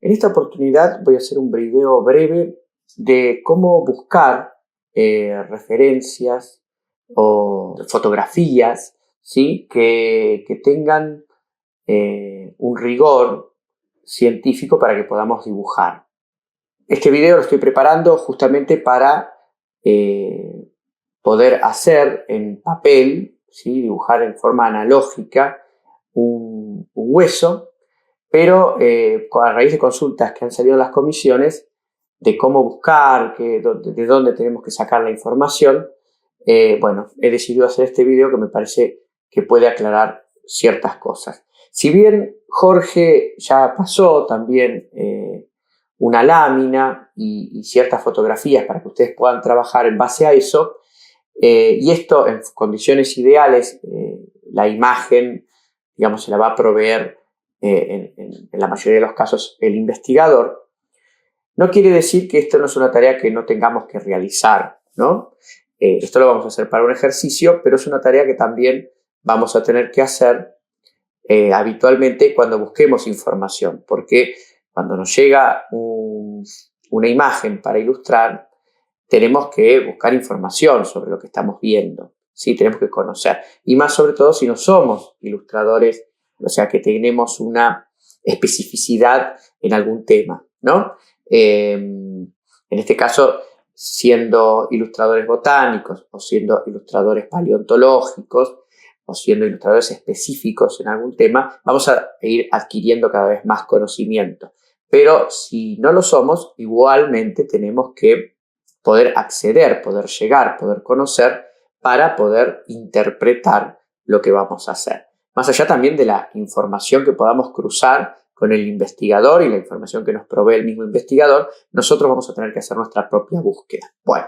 En esta oportunidad voy a hacer un video breve de cómo buscar referencias o fotografías, ¿sí? que tengan un rigor científico para que podamos dibujar. Este video lo estoy preparando justamente para poder hacer en papel, ¿sí? Dibujar en forma analógica un hueso, pero a raíz de consultas que han salido en las comisiones de cómo buscar, de dónde tenemos que sacar la información, bueno, he decidido hacer este video que me parece que puede aclarar ciertas cosas. Si bien Jorge ya pasó también una lámina y ciertas fotografías para que ustedes puedan trabajar en base a eso, y esto en condiciones ideales, la imagen, digamos, se la va a proveer en la mayoría de los casos el investigador. No quiere decir que esto no es una tarea que no tengamos que realizar, ¿no? Esto lo vamos a hacer para un ejercicio, pero es una tarea que también vamos a tener que hacer habitualmente cuando busquemos información, porque cuando nos llega una imagen para ilustrar, tenemos que buscar información sobre lo que estamos viendo, ¿sí? Tenemos que conocer, y más sobre todo si no somos ilustradores, o sea que tenemos una especificidad en algún tema, ¿no? En este caso, siendo ilustradores botánicos o siendo ilustradores paleontológicos o siendo ilustradores específicos en algún tema, vamos a ir adquiriendo cada vez más conocimiento. Pero si no lo somos, igualmente tenemos que poder acceder, poder llegar, poder conocer para poder interpretar lo que vamos a hacer. Más allá también de la información que podamos cruzar con el investigador y la información que nos provee el mismo investigador, nosotros vamos a tener que hacer nuestra propia búsqueda. Bueno,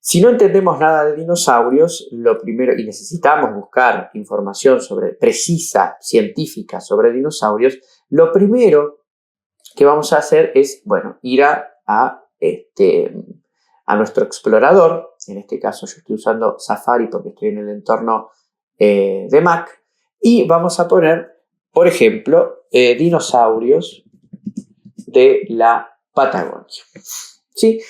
si no entendemos nada de dinosaurios, lo primero, y necesitamos buscar información precisa, científica sobre dinosaurios, lo primero que vamos a hacer es, bueno, ir a nuestro explorador. En este caso yo estoy usando Safari porque estoy en el entorno de Mac, y vamos a poner, por ejemplo, dinosaurios de la Patagonia, ¿sí?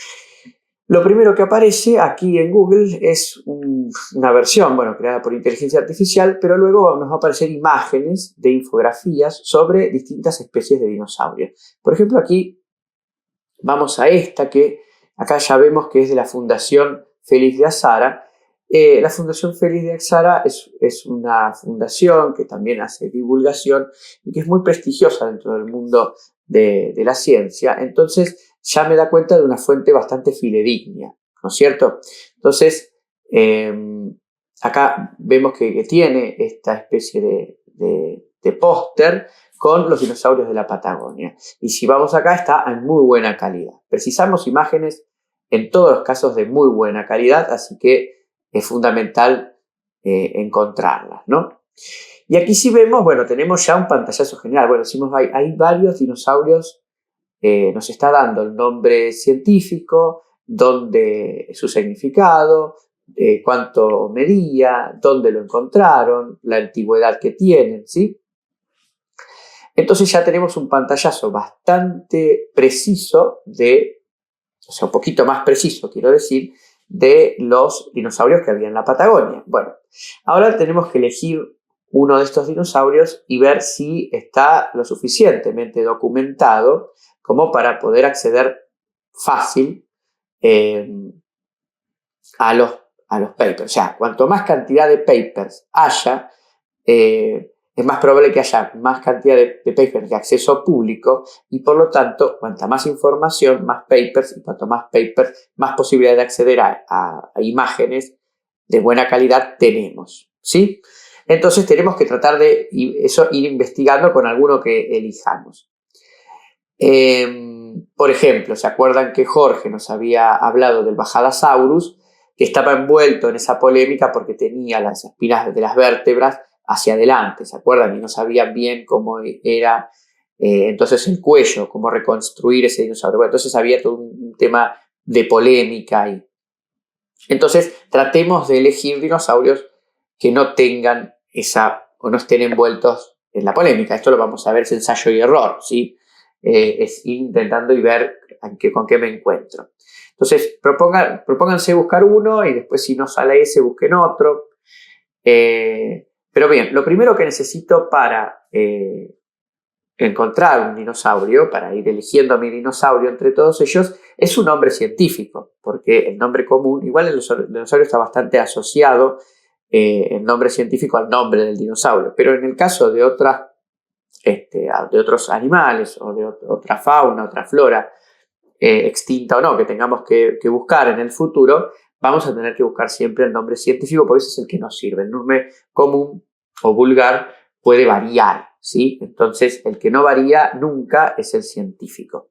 Lo primero que aparece aquí en Google es una versión, bueno, creada por inteligencia artificial, pero luego nos va a aparecer imágenes de infografías sobre distintas especies de dinosaurios. Por ejemplo, aquí vamos a esta que acá ya vemos que es de la Fundación Félix de Azara. La Fundación Félix de Azara es una fundación que también hace divulgación y que es muy prestigiosa dentro del mundo de la ciencia. Entonces ya me da cuenta de una fuente bastante fidedigna, ¿no es cierto? Entonces acá vemos que tiene esta especie de póster con los dinosaurios de la Patagonia. Y si vamos acá, está en muy buena calidad. Precisamos imágenes en todos los casos de muy buena calidad, así que es fundamental encontrarlas, ¿no? Y aquí sí vemos, bueno, tenemos ya un pantallazo general. Bueno, decimos, hay varios dinosaurios, nos está dando el nombre científico, dónde su significado, cuánto medía, dónde lo encontraron, la antigüedad que tienen, ¿sí? Entonces ya tenemos un pantallazo bastante preciso o sea, un poquito más preciso, quiero decir, de los dinosaurios que había en la Patagonia. Bueno, ahora tenemos que elegir uno de estos dinosaurios y ver si está lo suficientemente documentado como para poder acceder fácil a los papers. O sea, cuanto más cantidad de papers haya, es más probable que haya más cantidad de papers de acceso público y por lo tanto, cuanta más información, más papers, y cuanto más papers, más posibilidad de acceder a imágenes de buena calidad tenemos, ¿sí? Entonces tenemos que tratar de ir investigando con alguno que elijamos. Por ejemplo, ¿se acuerdan que Jorge nos había hablado del Bajadasaurus, que estaba envuelto en esa polémica porque tenía las espinas de las vértebras hacia adelante, ¿se acuerdan? Y no sabían bien cómo era entonces el cuello, cómo reconstruir ese dinosaurio. Bueno, entonces había todo un tema de polémica ahí. Entonces tratemos de elegir dinosaurios que no tengan o no estén envueltos en la polémica. Esto lo vamos a ver, es ensayo y error, ¿sí? es ir intentando y ver con qué me encuentro. Entonces, propónganse buscar uno y después si no sale ese, busquen otro. Pero bien, lo primero que necesito para encontrar un dinosaurio, para ir eligiendo a mi dinosaurio entre todos ellos, es un nombre científico, porque el nombre común, igual el dinosaurio está bastante asociado, el nombre científico al nombre del dinosaurio, pero en el caso de de otros animales o de otra fauna, otra flora, extinta o no, que tengamos que buscar en el futuro, vamos a tener que buscar siempre el nombre científico porque ese es el que nos sirve. El nombre común o vulgar puede variar, ¿sí? Entonces, el que no varía nunca es el científico.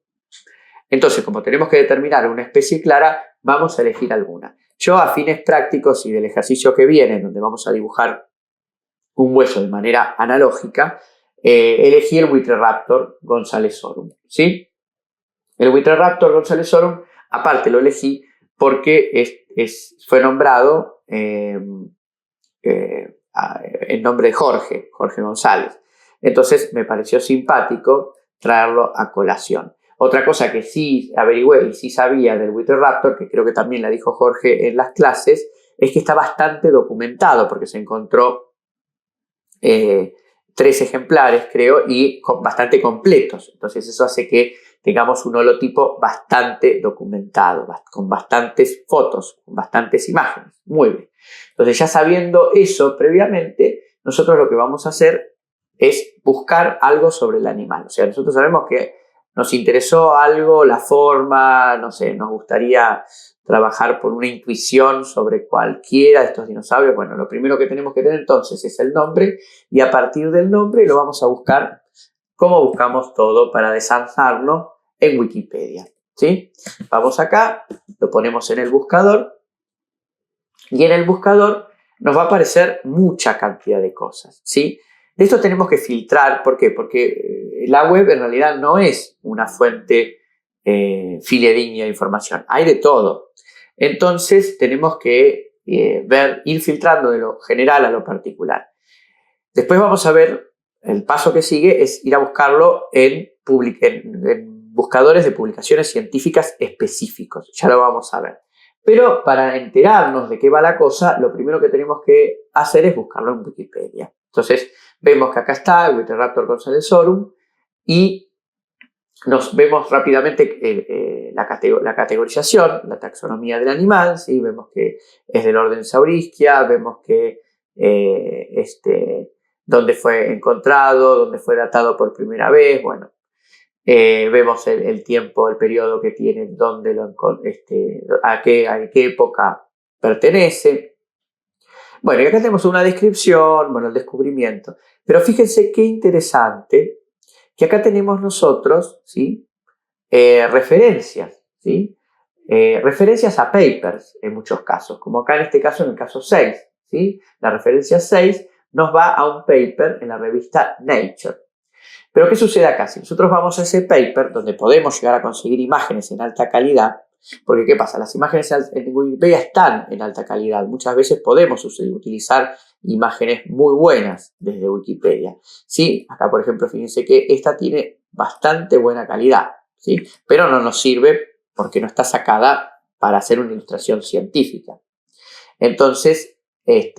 Entonces, como tenemos que determinar una especie clara, vamos a elegir alguna. Yo, a fines prácticos y del ejercicio que viene, donde vamos a dibujar un hueso de manera analógica, elegí el Buitreraptor gonzalezorum, ¿sí? El Buitreraptor gonzalezorum, aparte lo elegí porque fue nombrado en nombre de Jorge González. Entonces me pareció simpático traerlo a colación. Otra cosa que sí averigüé y sí sabía del Buitreraptor, que creo que también la dijo Jorge en las clases, es que está bastante documentado porque se encontró 3 ejemplares, creo, y bastante completos. Entonces eso hace que tengamos un holotipo bastante documentado, con bastantes fotos, con bastantes imágenes. Muy bien. Entonces, ya sabiendo eso previamente, nosotros lo que vamos a hacer es buscar algo sobre el animal. O sea, nosotros sabemos que nos interesó algo, la forma, no sé, nos gustaría trabajar por una intuición sobre cualquiera de estos dinosaurios. Bueno, lo primero que tenemos que tener entonces es el nombre y a partir del nombre lo vamos a buscar como buscamos todo para desanzarlo en Wikipedia, ¿sí? Vamos acá, lo ponemos en el buscador y en el buscador nos va a aparecer mucha cantidad de cosas, ¿sí? De esto tenemos que filtrar, ¿por qué? Porque la web en realidad no es una fuente fidedigna de información, hay de todo. Entonces tenemos que ir filtrando de lo general a lo particular. Después vamos a ver, el paso que sigue es ir a buscarlo en buscadores de publicaciones científicas específicos, ya lo vamos a ver. Pero para enterarnos de qué va la cosa, lo primero que tenemos que hacer es buscarlo en Wikipedia. Entonces vemos que acá está el Buitreraptor gonzalezorum y nos vemos rápidamente la categorización, la taxonomía del animal, ¿sí? Vemos que es del orden Saurisquia, vemos que dónde fue encontrado, dónde fue datado por primera vez, bueno, vemos el tiempo, el periodo que tiene, a qué época pertenece. Bueno, y acá tenemos una descripción, bueno, el descubrimiento. Pero fíjense qué interesante que acá tenemos nosotros, ¿sí? Referencias, ¿sí? Referencias a papers en muchos casos, como acá en este caso, en el caso 6, ¿sí? La referencia 6 nos va a un paper en la revista Nature. Pero ¿qué sucede acá? Si nosotros vamos a ese paper donde podemos llegar a conseguir imágenes en alta calidad, porque ¿qué pasa? Las imágenes en Wikipedia están en alta calidad. Muchas veces podemos utilizar imágenes muy buenas desde Wikipedia, ¿sí? Acá, por ejemplo, fíjense que esta tiene bastante buena calidad, ¿sí? Pero no nos sirve porque no está sacada para hacer una ilustración científica. Entonces,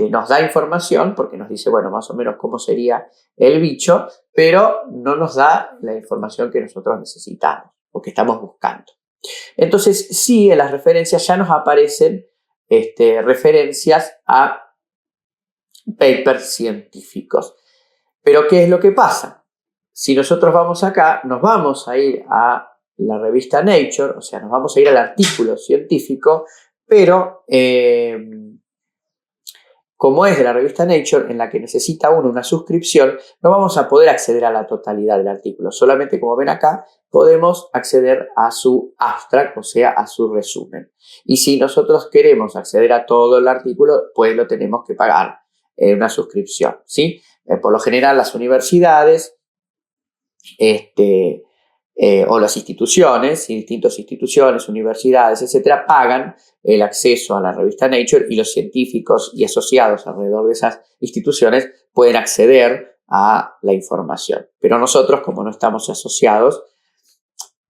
nos da información porque nos dice, bueno, más o menos cómo sería el bicho, pero no nos da la información que nosotros necesitamos o que estamos buscando. Entonces, sí, en las referencias ya nos aparecen referencias a papers científicos. Pero, ¿qué es lo que pasa? Si nosotros vamos acá, nos vamos a ir a la revista Nature, o sea, nos vamos a ir al artículo científico, pero como es de la revista Nature, en la que necesita uno una suscripción, no vamos a poder acceder a la totalidad del artículo. Solamente, como ven acá, podemos acceder a su abstract, o sea, a su resumen. Y si nosotros queremos acceder a todo el artículo, pues lo tenemos que pagar una suscripción, ¿sí? Por lo general, las universidades o las instituciones, distintas instituciones, universidades, etcétera, pagan el acceso a la revista Nature y los científicos y asociados alrededor de esas instituciones pueden acceder a la información. Pero nosotros, como no estamos asociados,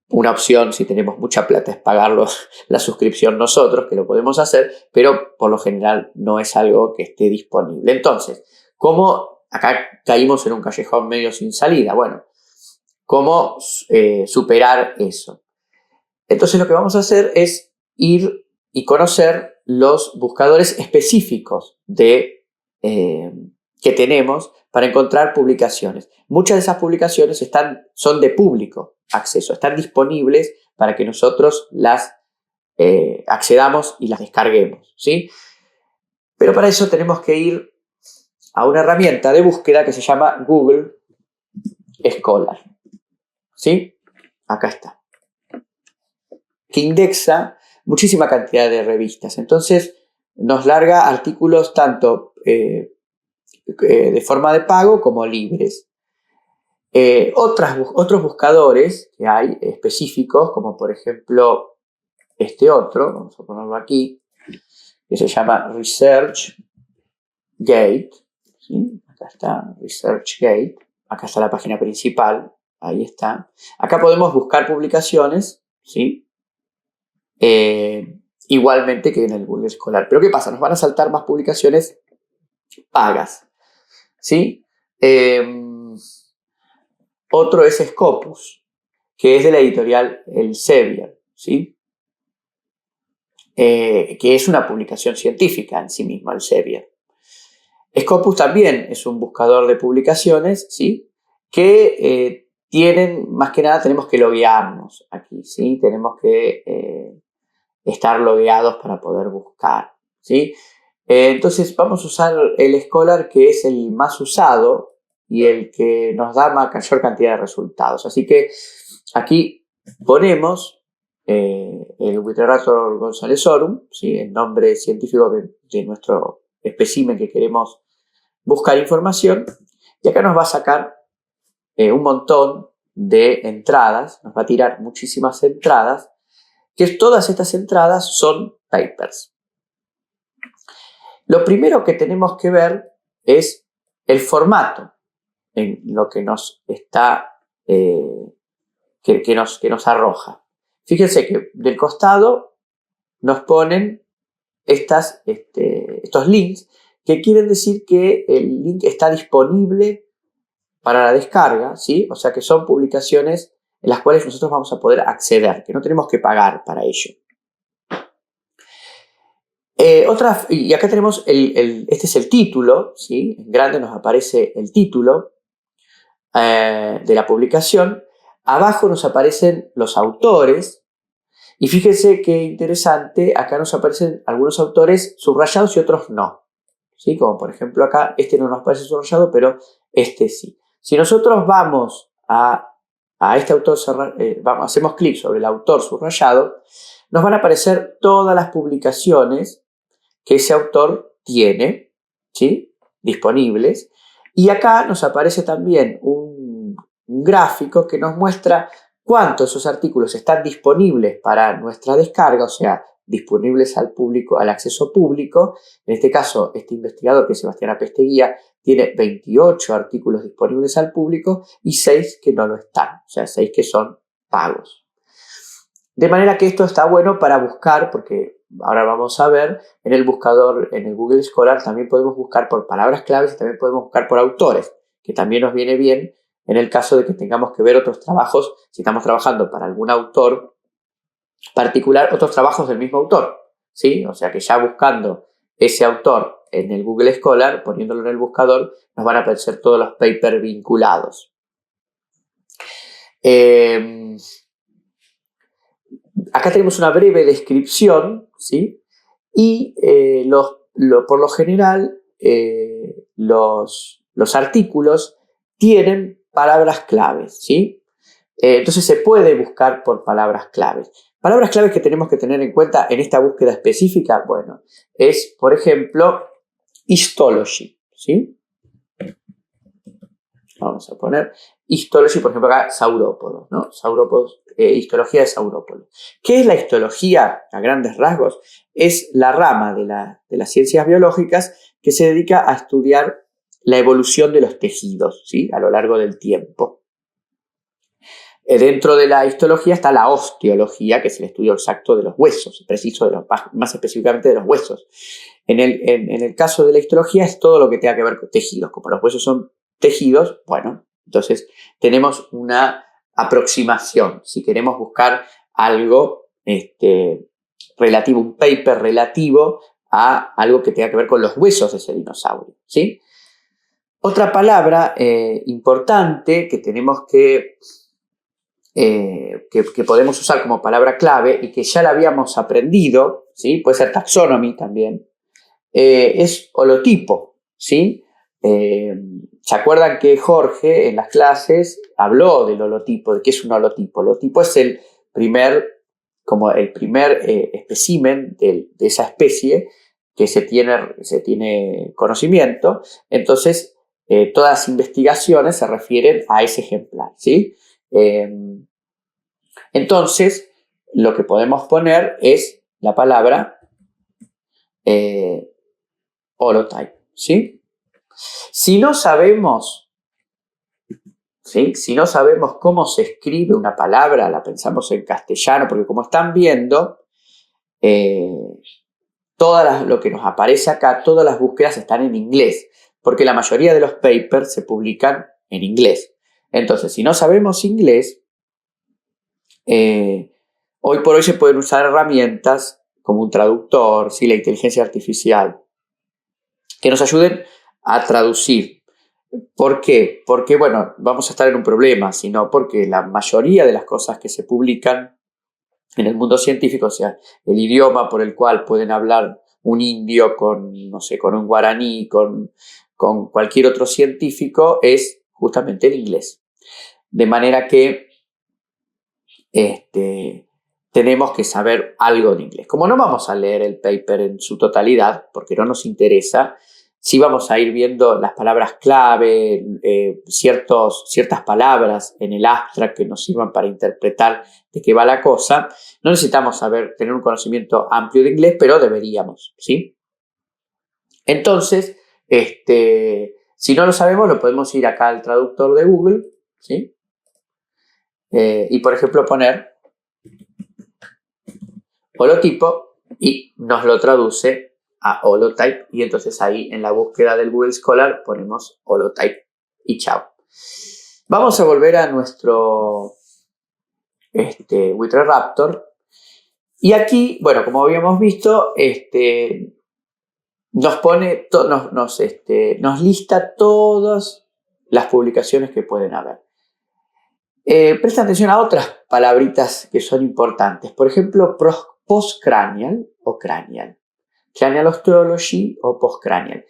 Una opción, si tenemos mucha plata, es pagarlo la suscripción nosotros, que lo podemos hacer, pero por lo general no es algo que esté disponible. Entonces, ¿cómo acá caímos en un callejón medio sin salida? Bueno, ¿cómo superar eso? Entonces lo que vamos a hacer es ir y conocer los buscadores específicos que tenemos para encontrar publicaciones. Muchas de esas publicaciones son de público acceso, están disponibles para que nosotros las accedamos y las descarguemos, ¿sí? Pero para eso tenemos que ir a una herramienta de búsqueda que se llama Google Scholar, ¿sí? Acá está. Que indexa muchísima cantidad de revistas. Entonces nos larga artículos tanto de forma de pago como libres. Otros buscadores que hay específicos, como por ejemplo este otro, vamos a ponerlo aquí, que se llama ResearchGate, ¿sí? Acá está ResearchGate, acá está la página principal, ahí está. Acá podemos buscar publicaciones, ¿sí? Igualmente que en el Google Scholar. Pero ¿qué pasa? Nos van a saltar más publicaciones pagas, ¿sí? Otro es Scopus, que es de la editorial Elsevier, ¿sí? Que es una publicación científica en sí misma, Elsevier. Scopus también es un buscador de publicaciones, ¿sí? Que tienen, más que nada, tenemos que loguearnos aquí, ¿sí? Tenemos que estar logueados para poder buscar, ¿sí? Entonces vamos a usar el Scholar, que es el más usado y el que nos da mayor cantidad de resultados. Así que aquí ponemos el Witerator gonzalezorum, ¿sí? El nombre científico de nuestro espécimen que queremos buscar información, y acá nos va a sacar un montón de entradas, nos va a tirar muchísimas entradas, que todas estas entradas son papers. Lo primero que tenemos que ver es el formato en lo que nos está, que nos arroja. Fíjense que del costado nos ponen estos links, que quieren decir que el link está disponible para la descarga, ¿sí? O sea que son publicaciones en las cuales nosotros vamos a poder acceder, que no tenemos que pagar para ello. Y acá tenemos, este es el título, ¿sí? En grande nos aparece el título de la publicación. Abajo nos aparecen los autores. Y fíjense qué interesante, acá nos aparecen algunos autores subrayados y otros no, ¿sí? Como por ejemplo acá, este no nos aparece subrayado, pero este sí. Si nosotros vamos a este autor, hacemos clic sobre el autor subrayado, nos van a aparecer todas las publicaciones que ese autor tiene, ¿sí? Disponibles. Y acá nos aparece también un gráfico que nos muestra cuántos de esos artículos están disponibles para nuestra descarga, o sea, disponibles al público, al acceso público. En este caso, este investigador, que es Sebastián Apesteguía, tiene 28 artículos disponibles al público y 6 que no lo están, o sea, 6 que son pagos. De manera que esto está bueno para buscar, porque ahora vamos a ver, en el buscador, en el Google Scholar, también podemos buscar por palabras claves y también podemos buscar por autores, que también nos viene bien en el caso de que tengamos que ver otros trabajos, si estamos trabajando para algún autor particular, otros trabajos del mismo autor, ¿sí? O sea que ya buscando ese autor en el Google Scholar, poniéndolo en el buscador, nos van a aparecer todos los papers vinculados. Acá tenemos una breve descripción, ¿sí? Y por lo general los artículos tienen palabras claves, ¿sí? Entonces se puede buscar por palabras claves. Palabras claves que tenemos que tener en cuenta en esta búsqueda específica, bueno, es, por ejemplo, histology, ¿sí? Vamos a poner histology, por ejemplo, acá saurópodos, ¿no? Saurópodos, histología de saurópodos. ¿Qué es la histología a grandes rasgos? Es la rama de las ciencias biológicas que se dedica a estudiar la evolución de los tejidos, ¿sí? A lo largo del tiempo. Dentro de la histología está la osteología, que es el estudio exacto de los huesos, preciso más específicamente de los huesos. En el caso de la histología es todo lo que tenga que ver con tejidos. Como los huesos son tejidos, bueno, entonces tenemos una aproximación. Si queremos buscar algo relativo, un paper relativo a algo que tenga que ver con los huesos de ese dinosaurio, ¿sí? Otra palabra importante que tenemos que podemos usar como palabra clave y que ya la habíamos aprendido, ¿sí? Puede ser taxonomy también, es holotipo, ¿sí? ¿Se acuerdan que Jorge en las clases habló del holotipo, de qué es un holotipo? El holotipo es el primer espécimen de esa especie que se tiene conocimiento. Entonces, todas las investigaciones se refieren a ese ejemplar, ¿sí? Entonces, lo que podemos poner es la palabra holotype, ¿sí? Si no sabemos, ¿sí? Si no sabemos cómo se escribe una palabra, la pensamos en castellano, porque como están viendo, lo que nos aparece acá, todas las búsquedas están en inglés, porque la mayoría de los papers se publican en inglés. Entonces, si no sabemos inglés, hoy por hoy se pueden usar herramientas como un traductor, ¿sí? La inteligencia artificial, que nos ayuden a traducir. ¿Por qué? Porque, bueno, vamos a estar en un problema, sino porque la mayoría de las cosas que se publican en el mundo científico, o sea, el idioma por el cual pueden hablar un indio con, no sé, con un guaraní, con cualquier otro científico, es justamente el inglés. De manera que tenemos que saber algo de inglés. Como no vamos a leer el paper en su totalidad, porque no nos interesa, sí vamos a ir viendo las palabras clave, ciertas palabras en el abstract que nos sirvan para interpretar de qué va la cosa. No necesitamos tener un conocimiento amplio de inglés, pero deberíamos, ¿sí? Entonces, si no lo sabemos, lo podemos ir acá al traductor de Google, ¿sí? Y, por ejemplo, poner holotipo y nos lo traduce a holotype, y entonces ahí en la búsqueda del Google Scholar ponemos holotype y chao. Vamos a volver a nuestro Witreraptor, y aquí, bueno, como habíamos visto, nos lista todas las publicaciones que pueden haber. Presta atención a otras palabritas que son importantes. Por ejemplo, postcranial o cranial. Cranial Osteology o postcranial.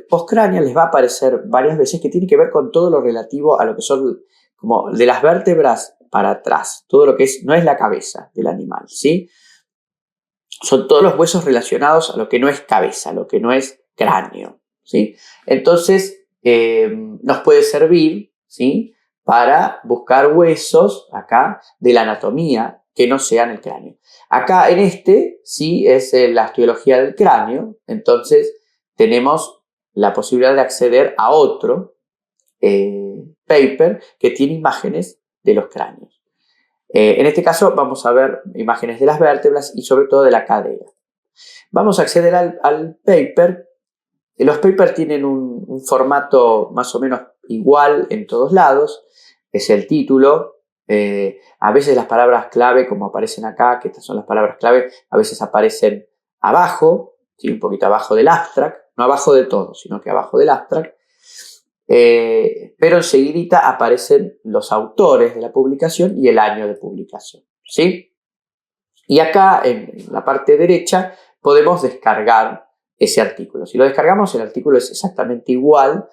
Postcranial les va a aparecer varias veces, que tiene que ver con todo lo relativo a lo que son como de las vértebras para atrás. Todo lo que no es la cabeza del animal, ¿sí? Son todos los huesos relacionados a lo que no es cabeza, a lo que no es cráneo, ¿sí? Entonces, nos puede servir, ¿sí?, para buscar huesos acá de la anatomía que no sean el cráneo. Acá en sí es la osteología del cráneo, entonces tenemos la posibilidad de acceder a otro paper que tiene imágenes de los cráneos. En este caso vamos a ver imágenes de las vértebras y sobre todo de la cadera. Vamos a acceder al paper. Los papers tienen un formato más o menos igual en todos lados. Es el título. A veces las palabras clave, como aparecen acá, que estas son las palabras clave, a veces aparecen abajo, ¿sí?, un poquito abajo del abstract. No abajo de todo, sino que abajo del abstract. Pero enseguidita aparecen los autores de la publicación y el año de publicación, ¿sí? Y acá en la parte derecha podemos descargar ese artículo. Si lo descargamos, el artículo es exactamente igual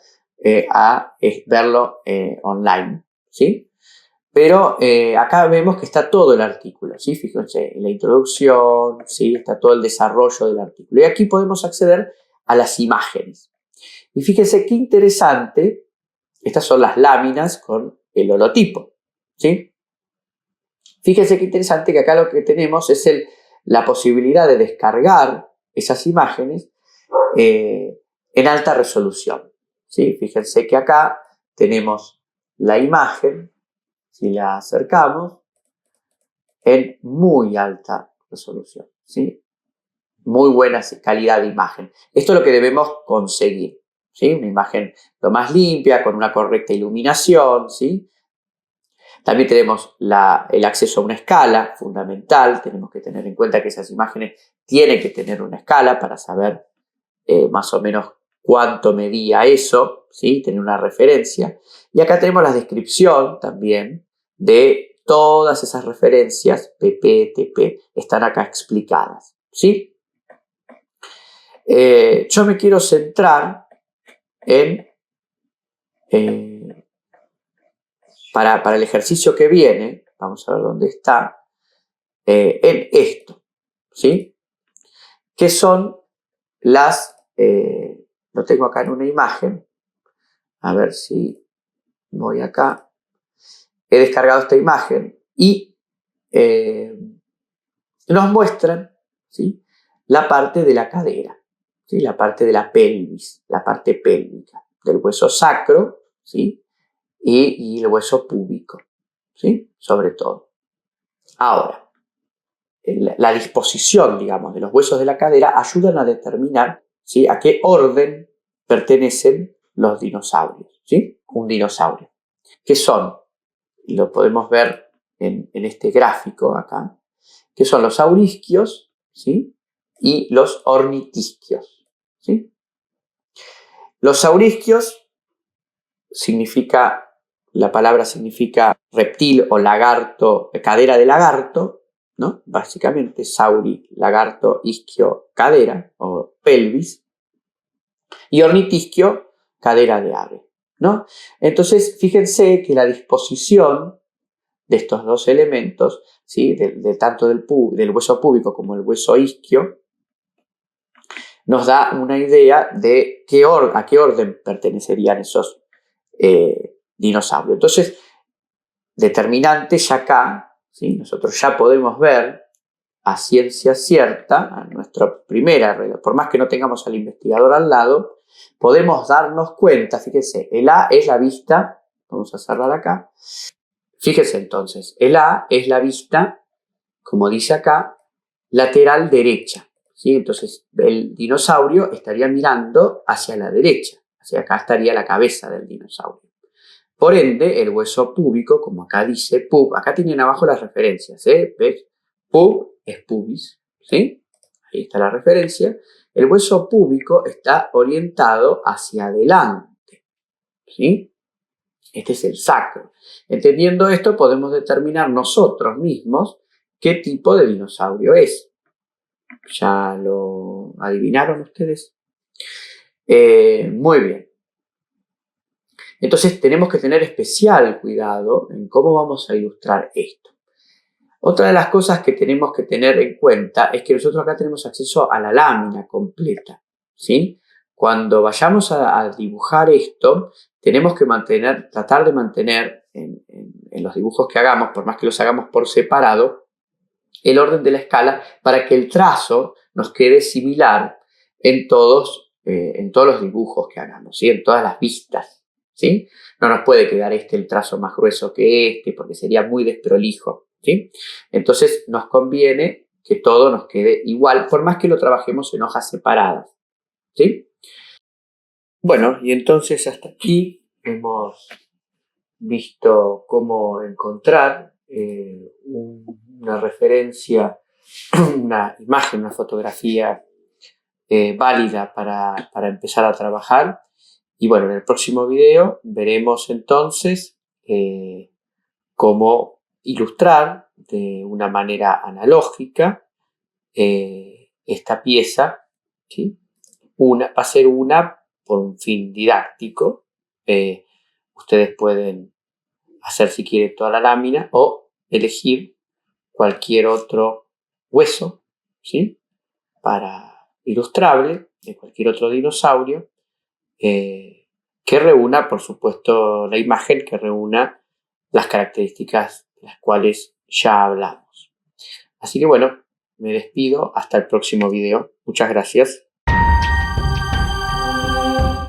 a verlo online, ¿sí? Pero acá vemos que está todo el artículo, ¿sí? Fíjense, en la introducción, ¿sí?, está todo el desarrollo del artículo. Y aquí podemos acceder a las imágenes. Y fíjense qué interesante, estas son las láminas con el holotipo, ¿sí? Fíjense qué interesante que acá lo que tenemos es la posibilidad de descargar esas imágenes en alta resolución, ¿sí? Fíjense que acá tenemos la imagen, si la acercamos, en muy alta resolución, ¿sí? Muy buena calidad de imagen. Esto es lo que debemos conseguir, ¿sí? Una imagen lo más limpia, con una correcta iluminación, ¿sí? También tenemos el acceso a una escala, fundamental. Tenemos que tener en cuenta que esas imágenes tienen que tener una escala para saber más o menos cuánto medía eso, ¿sí? Tener una referencia. Y acá tenemos la descripción también de todas esas referencias, PP, TP, están acá explicadas, ¿sí? Yo me quiero centrar en, para el ejercicio que viene, vamos a ver dónde está, en esto, ¿sí? Que son lo tengo acá en una imagen, a ver si voy acá, he descargado esta imagen y nos muestran, ¿sí? La parte de la cadera, ¿sí? La parte de la pelvis, la parte pélvica, del hueso sacro, ¿sí? Y el hueso púbico, ¿sí? Sobre todo. Ahora, la disposición, digamos, de los huesos de la cadera ayudan a determinar, ¿sí? A qué orden pertenecen los dinosaurios, ¿sí? Un dinosaurio. ¿Qué son? Lo podemos ver en este gráfico acá, que son los saurisquios, ¿sí? Y los ornitisquios, ¿sí? Los saurisquios la palabra significa reptil o lagarto, cadera de lagarto, ¿no? Básicamente, sauri, lagarto, isquio, cadera o pelvis, y ornitisquio, cadera de ave, ¿no? Entonces, fíjense que la disposición de estos dos elementos, ¿sí? Tanto del hueso púbico como el hueso isquio, nos da una idea de a qué orden pertenecerían esos dinosaurios. Entonces, determinante ya acá, ¿sí? Nosotros ya podemos ver a ciencia cierta, a nuestra primera red, por más que no tengamos al investigador al lado, podemos darnos cuenta, fíjense, el A es la vista, vamos a cerrar acá, fíjense entonces, el A es la vista, como dice acá, lateral derecha, ¿sí? Entonces el dinosaurio estaría mirando hacia la derecha, hacia acá estaría la cabeza del dinosaurio. Por ende, el hueso púbico, como acá dice pub, acá tienen abajo las referencias, ¿ves? Pub es pubis, ¿sí? Ahí está la referencia. El hueso púbico está orientado hacia adelante, ¿sí? Este es el sacro. Entendiendo esto, podemos determinar nosotros mismos qué tipo de dinosaurio es. ¿Ya lo adivinaron ustedes? Muy bien. Entonces tenemos que tener especial cuidado en cómo vamos a ilustrar esto. Otra de las cosas que tenemos que tener en cuenta es que nosotros acá tenemos acceso a la lámina completa, ¿sí? Cuando vayamos a dibujar esto, tenemos que tratar de mantener en los dibujos que hagamos, por más que los hagamos por separado, el orden de la escala para que el trazo nos quede similar en todos los dibujos que hagamos, ¿sí? En todas las vistas, ¿sí? No nos puede quedar el trazo más grueso que porque sería muy desprolijo, ¿sí? Entonces nos conviene que todo nos quede igual, por más que lo trabajemos en hojas separadas, ¿sí? Bueno, y entonces hasta aquí hemos visto cómo encontrar una referencia, una imagen, una fotografía válida para empezar a trabajar. Y bueno, en el próximo video veremos entonces cómo ilustrar de una manera analógica esta pieza, ¿sí? Va a ser una por un fin didáctico. Ustedes pueden hacer si quieren toda la lámina o elegir cualquier otro hueso, ¿sí? Para ilustrable de cualquier otro dinosaurio que reúna, por supuesto, la imagen que reúna las características de las cuales ya hablamos. Así que bueno, me despido hasta el próximo video. Muchas gracias.